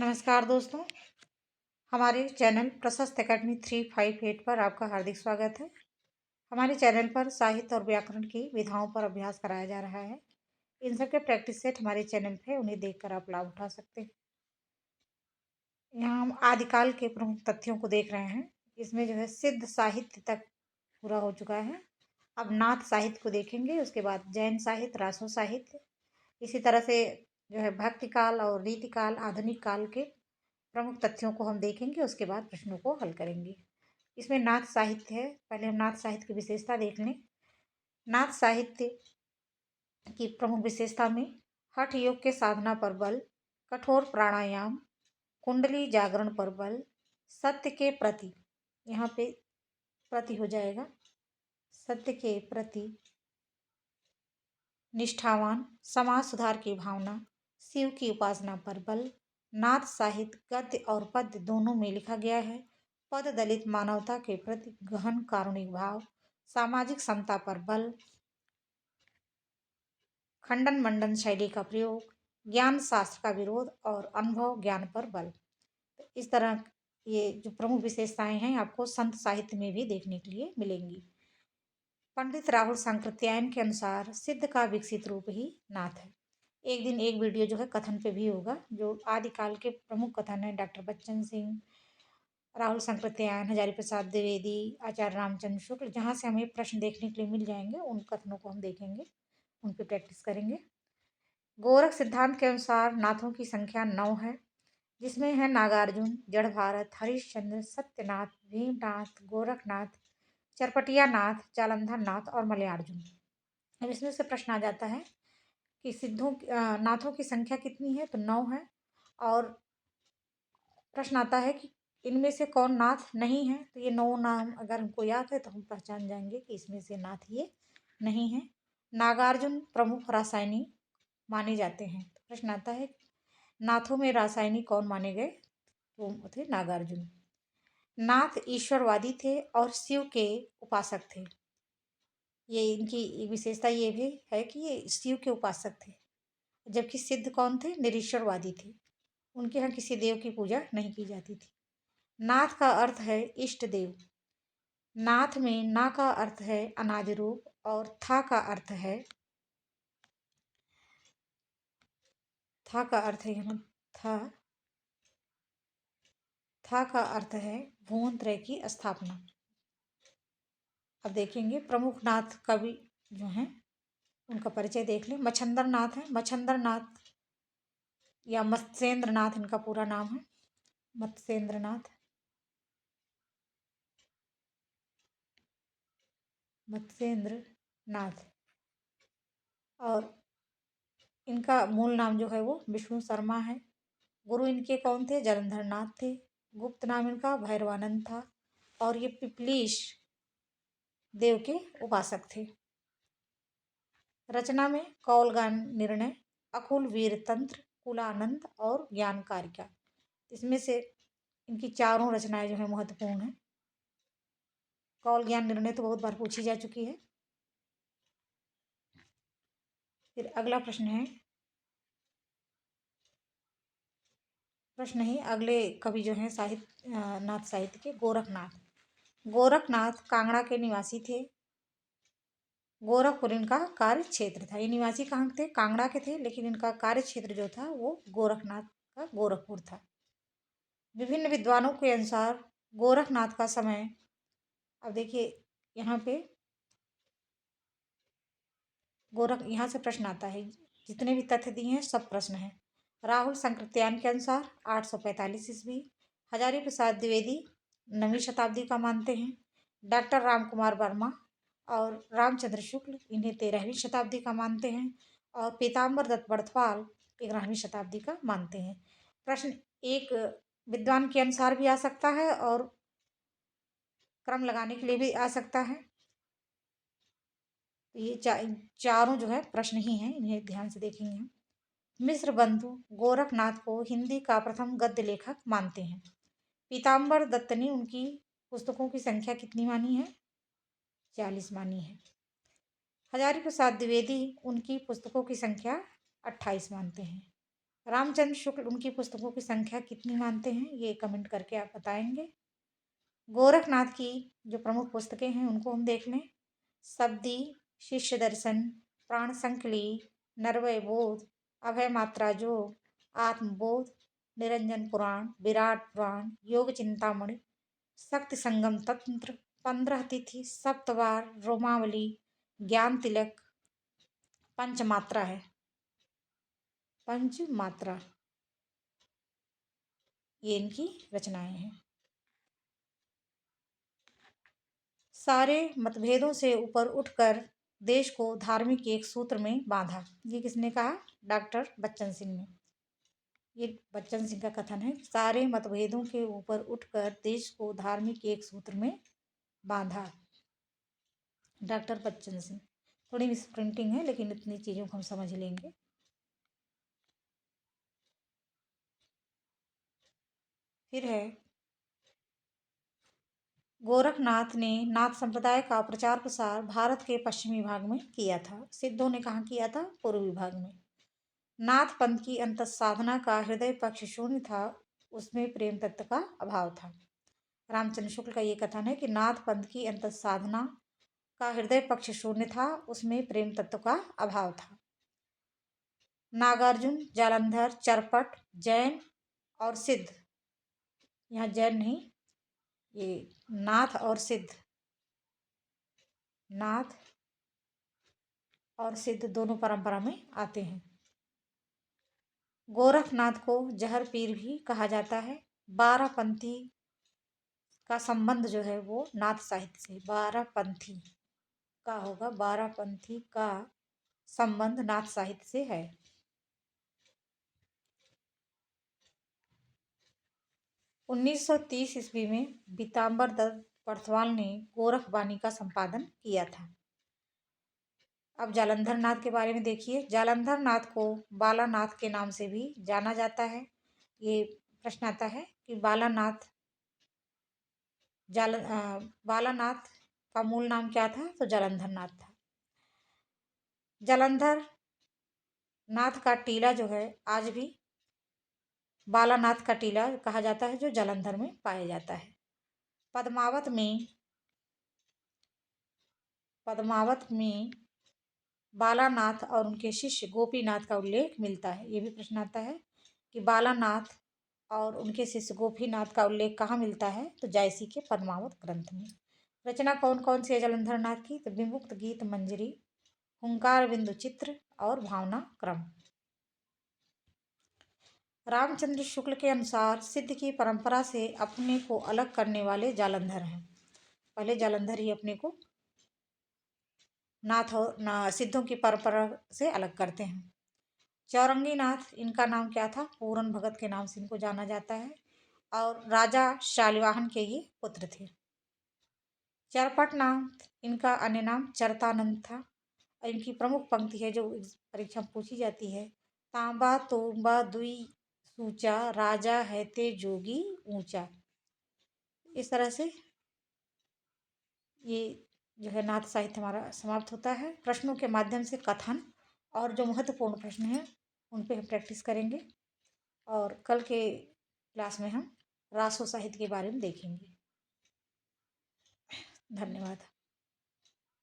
नमस्कार दोस्तों, हमारे चैनल प्रशस्त एकेडमी 358 पर आपका हार्दिक स्वागत है। हमारे चैनल पर साहित्य और व्याकरण की विधाओं पर अभ्यास कराया जा रहा है। इन सब के प्रैक्टिस सेट हमारे चैनल पे उन्हें देखकर आप लाभ उठा सकते हैं। यहाँ हम आदिकाल के प्रमुख तथ्यों को देख रहे हैं। इसमें जो है सिद्ध साहित्य तक पूरा हो चुका है। अब नाथ साहित्य को देखेंगे, उसके बाद जैन साहित्य, रासो साहित्य, इसी तरह से जो है भक्ति काल और रीति काल, आधुनिक काल के प्रमुख तथ्यों को हम देखेंगे। उसके बाद प्रश्नों को हल करेंगे। इसमें नाथ साहित्य है। पहले हम नाथ साहित्य की विशेषता देख लें। नाथ साहित्य की प्रमुख विशेषता में हठ योग के साधना पर बल, कठोर प्राणायाम, कुंडली जागरण पर बल, सत्य के प्रति, यहाँ पे प्रति हो जाएगा, सत्य के प्रति निष्ठावान, समाज सुधार की भावना, शिव की उपासना पर बल। नाथ साहित्य गद्य और पद्य दोनों में लिखा गया है। पद दलित मानवता के प्रति गहन कारुणिक भाव, सामाजिक समता पर बल, खंडन मंडन शैली का प्रयोग, ज्ञान शास्त्र का विरोध और अनुभव ज्ञान पर बल। तो इस तरह ये जो प्रमुख विशेषताएं हैं आपको संत साहित्य में भी देखने के लिए मिलेंगी। पंडित राहुल सांकृत्यायन के अनुसार सिद्ध का विकसित रूप ही नाथ है। एक दिन एक वीडियो जो है कथन पे भी होगा, जो आदिकाल के प्रमुख कथन है डॉक्टर बच्चन सिंह, राहुल सांकृत्यायन, हजारी प्रसाद द्विवेदी, आचार्य रामचंद्र शुक्ल, जहाँ से हमें प्रश्न देखने के लिए मिल जाएंगे उन कथनों को हम देखेंगे, उन पर प्रैक्टिस करेंगे। गोरख सिद्धांत के अनुसार नाथों की संख्या 9 है, जिसमें है नागार्जुन, जड़ भारत, हरिश्चंद्र, सत्यनाथ, भीमनाथ, गोरखनाथ, चरपटिया नाथ, जालंधर नाथ और मलयार्जुन। अब इसमें से प्रश्न आ जाता है कि नाथों की संख्या कितनी है, तो 9 है। और प्रश्न आता है कि इनमें से कौन नाथ नहीं है, तो ये 9 नाम अगर हमको याद है तो हम पहचान जाएंगे कि इसमें से नाथ ये नहीं है। नागार्जुन प्रमुख रासायनिक माने जाते हैं। तो प्रश्न आता है नाथों में रासायनिक कौन माने गए, तो वो थे नागार्जुन। नाथ ईश्वरवादी थे और शिव के उपासक थे। ये इनकी विशेषता ये भी है कि ये शिव के उपासक थे, जबकि सिद्ध कौन थे, निरीश्वरवादी थे। उनके यहाँ किसी देव की पूजा नहीं की जाती थी। नाथ का अर्थ है इष्ट देव। नाथ में ना का अर्थ है अनादि रूप और था का अर्थ है यहाँ था का अर्थ है भुवन त्रय की स्थापना। अब देखेंगे प्रमुख नाथ कवि जो हैं उनका परिचय देख लें। मच्छंदर नाथ है। मच्छंदर नाथ या मत्स्येंद्र नाथ इनका पूरा नाम है। मत्स्येंद्र नाथ, मत्स्येंद्र नाथ। और इनका मूल नाम जो है वो विष्णु शर्मा है। गुरु इनके कौन थे, जलंधर नाथ थे। गुप्त नाम इनका भैरवानंद था और ये पिपलीश देव के उपासक थे। रचना में कौलगान निर्णय, अकुल वीर तंत्र, कुलानंद और ज्ञान कारिका। इसमें से इनकी चारों रचनाएं जो है महत्वपूर्ण है। कौल ज्ञान निर्णय तो बहुत बार पूछी जा चुकी है। फिर अगला प्रश्न है, अगले कवि जो हैं नाथ साहित्य के गोरखनाथ। गोरखनाथ कांगड़ा के निवासी थे। गोरखपुर इनका कार्य क्षेत्र था। ये निवासी कहाँ थे, कांगड़ा के थे, लेकिन इनका कार्य क्षेत्र जो था वो गोरखनाथ का गोरखपुर था। विभिन्न विद्वानों के अनुसार गोरखनाथ का समय, अब देखिए यहाँ पे यहाँ से प्रश्न आता है, जितने भी तथ्य दिए हैं सब प्रश्न है। राहुल सांकृत्यायन के अनुसार 845 ईस्वी, हजारी प्रसाद द्विवेदी 9वीं शताब्दी का मानते हैं। डॉक्टर राम कुमार वर्मा और रामचंद्र शुक्ल इन्हें 13वीं शताब्दी का मानते हैं। और पीताम्बर दत्त बड़थवाल 11वीं शताब्दी का मानते हैं। प्रश्न एक विद्वान के अनुसार भी आ सकता है और क्रम लगाने के लिए भी आ सकता है। तो ये चारों जो है प्रश्न ही हैं, इन्हें ध्यान से देखेंगे हम। मिश्र बंधु गोरखनाथ को हिंदी का प्रथम गद्य लेखक मानते हैं। पीताम्बर दत्त ने उनकी पुस्तकों की संख्या कितनी मानी है, 40 मानी है। हजारी प्रसाद द्विवेदी उनकी पुस्तकों की संख्या 28 मानते हैं। रामचंद्र शुक्ल उनकी पुस्तकों की संख्या कितनी मानते हैं, ये कमेंट करके आप बताएंगे। गोरखनाथ की जो प्रमुख पुस्तकें हैं उनको हम देख लें। शब्दी, शिष्य दर्शन, प्राण संकली, नरवय बोध, अभय मात्रा जोग, आत्मबोध, निरंजन पुराण, विराट पुराण, योग चिंतामणि, शक्ति संगम तंत्र, 15 तिथि, सप्तवार, रोमावली, ज्ञान तिलक, पंचमात्रा है, पंचमात्रा, ये इनकी रचनाएं हैं। सारे मतभेदों से ऊपर उठकर देश को धार्मिक एक सूत्र में बांधा, ये किसने कहा, डॉक्टर बच्चन सिंह ने। ये बच्चन सिंह का कथन है, सारे मतभेदों के ऊपर उठकर देश को धार्मिक एक सूत्र में बांधा, डॉक्टर बच्चन सिंह। थोड़ी मिस प्रिंटिंग है लेकिन इतनी चीज़ों को हम समझ लेंगे। फिर है, गोरखनाथ ने नाथ संप्रदाय का प्रचार प्रसार भारत के पश्चिमी भाग में किया था। सिद्धों ने कहाँ किया था, पूर्वी भाग में। नाथ पंथ की अंत साधना का हृदय पक्ष शून्य था, उसमें प्रेम तत्व का अभाव था। रामचंद्र शुक्ल का ये कथन है कि नाथ पंथ की अंत साधना का हृदय पक्ष शून्य था, उसमें प्रेम तत्व का अभाव था। नागार्जुन, जालंधर, चरपट, जैन और सिद्ध, यहाँ जैन नहीं, ये नाथ और सिद्ध, नाथ और सिद्ध दोनों परंपरा में आते हैं। गोरखनाथ को जहर पीर भी कहा जाता है। 12 पंथी का संबंध जो है वो नाथ साहित्य से, 12 पंथी का होगा, 12 पंथी का संबंध नाथ साहित्य से है। 1930 ईस्वी में पीताम्बर दत्त पर्थवाल ने गोरखबानी का संपादन किया था। अब जालंधर नाथ के बारे में देखिए। जालंधर नाथ को बालानाथ के नाम से भी जाना जाता है। ये प्रश्न आता है कि बालानाथ का मूल नाम क्या था, तो जालंधर नाथ था। जालंधर नाथ का टीला जो है आज भी बालानाथ का टीला कहा जाता है, जो जालंधर में पाया जाता है। पद्मावत में बालानाथ और उनके शिष्य गोपीनाथ का उल्लेख मिलता है। ये भी प्रश्न आता है कि बालानाथ और उनके शिष्य गोपीनाथ का उल्लेख कहाँ मिलता है, तो जायसी के पद्मावत ग्रंथ में। रचना कौन कौन सी है जालंधर नाथ की, तो विमुक्त गीत मंजरी, हुंकार बिंदु चित्र और भावना क्रम। रामचंद्र शुक्ल के अनुसार सिद्ध की परंपरा से अपने को अलग करने वाले जालंधर हैं। पहले जालंधर ही अपने को सिद्धों की परंपरा से अलग करते हैं। चौरंगी नाथ, इनका नाम क्या था, पूरन भगत के नाम से इनको जाना जाता है और राजा शालिवाहन के ये पुत्र थे। चरपट नाथ, इनका अन्य नाम चरतानंद था और इनकी प्रमुख पंक्ति है जो परीक्षा में पूछी जाती है, तांबा तोंबा दुई सूचा, राजा है ते जोगी ऊंचा। इस तरह से ये जो है नाथ साहित्य हमारा समाप्त होता है। प्रश्नों के माध्यम से कथन और जो महत्वपूर्ण प्रश्न हैं उन पे हम प्रैक्टिस करेंगे और कल के क्लास में हम रासो साहित्य के बारे में देखेंगे। धन्यवाद।